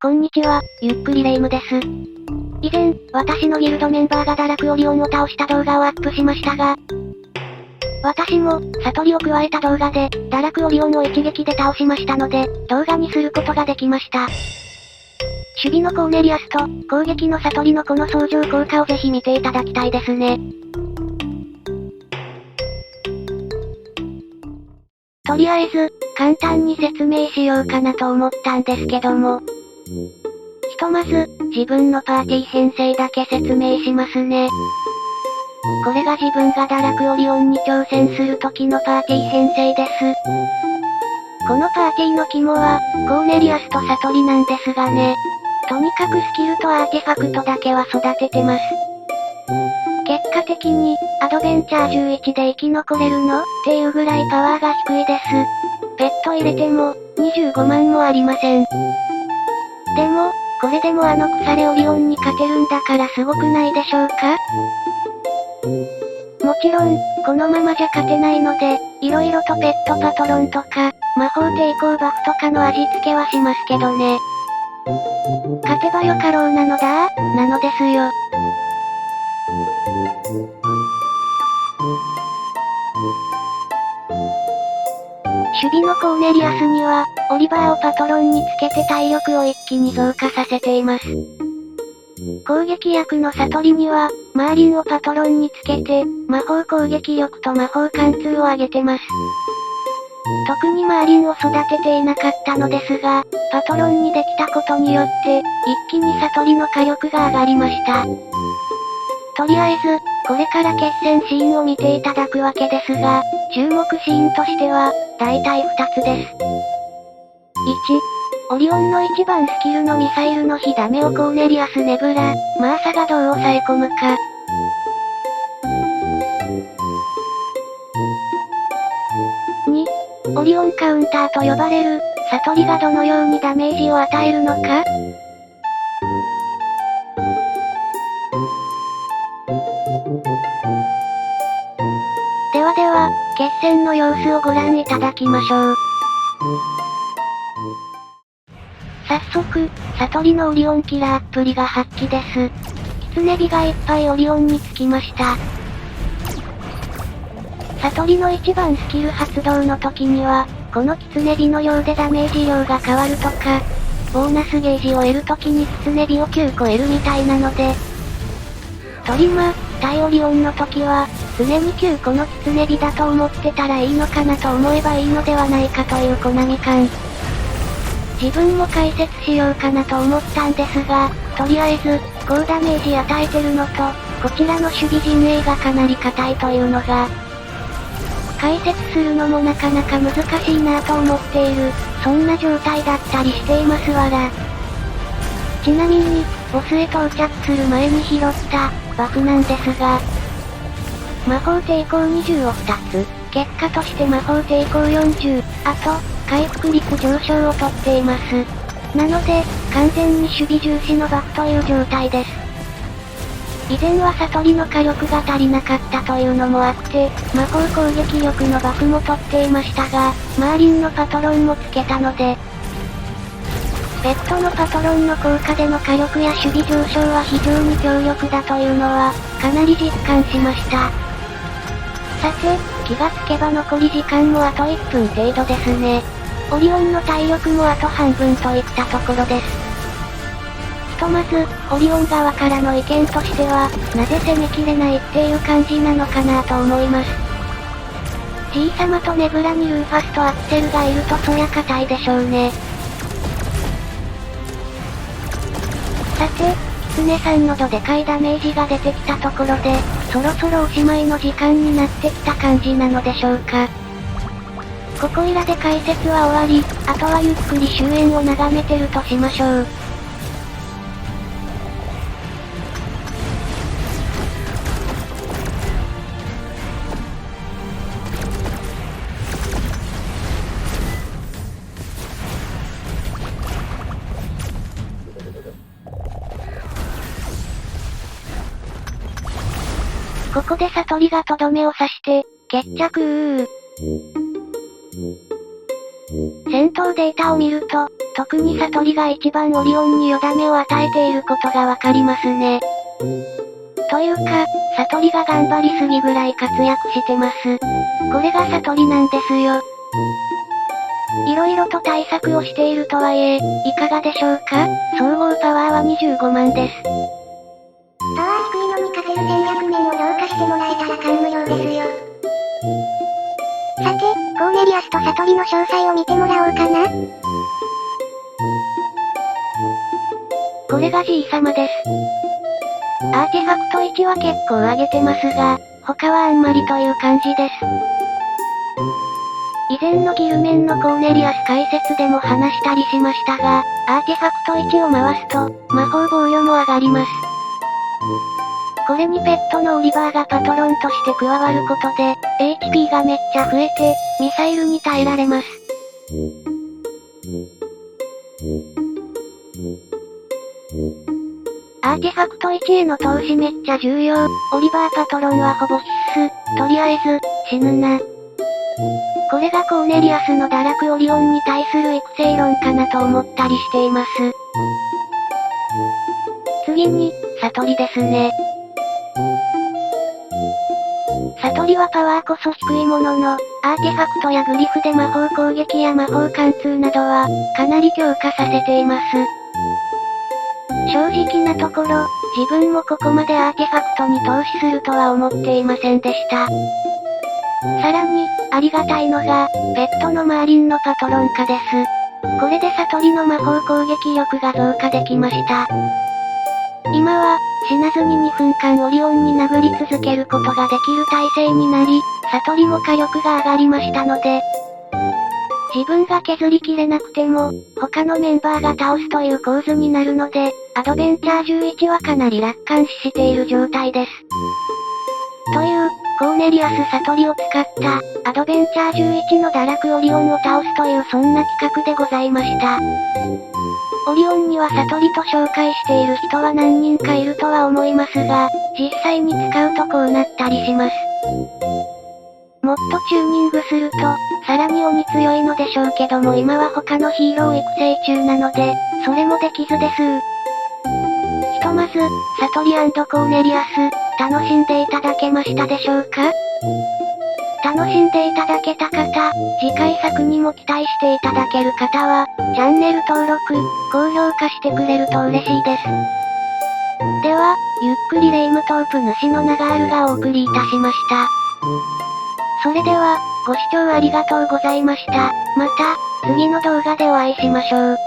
こんにちは、ゆっくりレ夢ムです。以前、私のギルドメンバーが堕落オリオンを倒した動画をアップしましたが、私も、悟りを加えた動画で、堕落オリオンを一撃で倒しましたので、動画にすることができました。守備のコーネリアスと、攻撃の悟りのこの相乗効果をぜひ見ていただきたいですね。とりあえず、簡単に説明しようかなと思ったんですけども。ひとまず、自分のパーティー編成だけ説明しますね。これが自分が堕落オリオンに挑戦する時のパーティー編成です。このパーティーの肝は、コーネリアスと悟りなんですがね。とにかくスキルとアーティファクトだけは育ててます。結果的に、アドベンチャー11で生き残れるのっていうぐらいパワーが低いです。ペット入れても、25万もありません。でも、これでもあの腐れオリオンに勝てるんだからすごくないでしょうか？もちろん、このままじゃ勝てないので、色々とペットパトロンとか、魔法抵抗バフとかの味付けはしますけどね。勝てばよかろうなのだなのですよ。守備のコーネリアスには、オリバーをパトロンにつけて体力を一気に増加させています。攻撃役の悟りには、マーリンをパトロンにつけて、魔法攻撃力と魔法貫通を上げてます。特にマーリンを育てていなかったのですが、パトロンにできたことによって、一気に悟りの火力が上がりました。とりあえず、これから決戦シーンを見ていただくわけですが、注目シーンとしては、大体2つです。1、オリオンの一番スキルのミサイルの火ダメをコーネリアスネブラ、マーサがどう抑え込むか。2、オリオンカウンターと呼ばれる、悟りがどのようにダメージを与えるのか。では、決戦の様子をご覧いただきましょう。早速、悟りのオリオンキラーアプリが発揮です。狐火がいっぱいオリオンにつきました。悟りの一番スキル発動の時には、この狐火の量でダメージ量が変わるとか、ボーナスゲージを得る時に狐火を9個得るみたいなので、トリマ、対オリオンの時は、常に9個の狐火だと思ってたらいいのかなと思えばいいのではないかというコナミ感。自分も解説しようかなと思ったんですが、とりあえず、高ダメージ与えてるのと、こちらの守備陣営がかなり硬いというのが、解説するのもなかなか難しいなと思っている、そんな状態だったりしていますわら。ちなみに、ボスへ到着する前に拾った、バフなんですが、魔法抵抗20を2つ、結果として魔法抵抗40、あと、回復率上昇をとっています。なので、完全に守備重視のバフという状態です。以前は悟りの火力が足りなかったというのもあって、魔法攻撃力のバフも取っていましたが、マーリンのパトロンもつけたので、ペットのパトロンの効果での火力や守備上昇は非常に強力だというのは、かなり実感しました。さて、気がつけば残り時間もあと1分程度ですね。オリオンの体力もあと半分といったところです。ひとまず、オリオン側からの意見としては、なぜ攻めきれないっていう感じなのかなと思います。G 様とネブラにルーファスとアクセルがいるとそりゃ硬いでしょうね。さて、狐さんのどでかいダメージが出てきたところで、そろそろおしまいの時間になってきた感じなのでしょうか。ここいらで解説は終わり、あとはゆっくり終焉を眺めてるとしましょう。ここで悟りがとどめを刺して、決着戦闘データを見ると、特に悟りが一番オリオンによだめを与えていることがわかりますね。というか、悟りが頑張りすぎぐらい活躍してます。これが悟りなんですよ。色々と対策をしているとはいえ、いかがでしょうか？総合パワーは25万です。パワー低いのに勝てる戦略面を評価してもらえたら感無量ですよ。さて、コーネリアスと悟りの詳細を見てもらおうかな。これが G 様です。アーティファクト1は結構上げてますが、他はあんまりという感じです。以前のギルメンのコーネリアス解説でも話したりしましたが、アーティファクト1を回すと、魔法防御も上がります。これにペットのオリバーがパトロンとして加わることで、HP がめっちゃ増えて、ミサイルに耐えられます。アーティファクト1への投資めっちゃ重要。オリバーパトロンはほぼ必須。とりあえず、死ぬな。これがコーネリアスの堕落オリオンに対する育成論かなと思ったりしています。次に、悟りですね。悟りはパワーこそ低いものの、アーティファクトやグリフで魔法攻撃や魔法貫通などは、かなり強化させています。正直なところ、自分もここまでアーティファクトに投資するとは思っていませんでした。さらに、ありがたいのが、ペットのマーリンのパトロン化です。これで悟りの魔法攻撃力が増加できました。今は、死なずに2分間オリオンに殴り続けることができる体制になり、悟りも火力が上がりましたので、自分が削りきれなくても、他のメンバーが倒すという構図になるので、アドベンチャー11はかなり楽観視している状態です。という、コーネリアス悟りを使った、アドベンチャー11の堕落オリオンを倒すというそんな企画でございました。オリオンには悟りと紹介している人は何人かいるとは思いますが、実際に使うとこうなったりします。もっとチューニングすると、さらに鬼強いのでしょうけども今は他のヒーロー育成中なので、それもできずです。ひとまず、悟り&コーネリアス、楽しんでいただけましたでしょうか？楽しんでいただけた方、次回作にも期待していただける方は、チャンネル登録、高評価してくれると嬉しいです。では、ゆっくりレイムトープ主のナガールがお送りいたしました。それでは、ご視聴ありがとうございました。また、次の動画でお会いしましょう。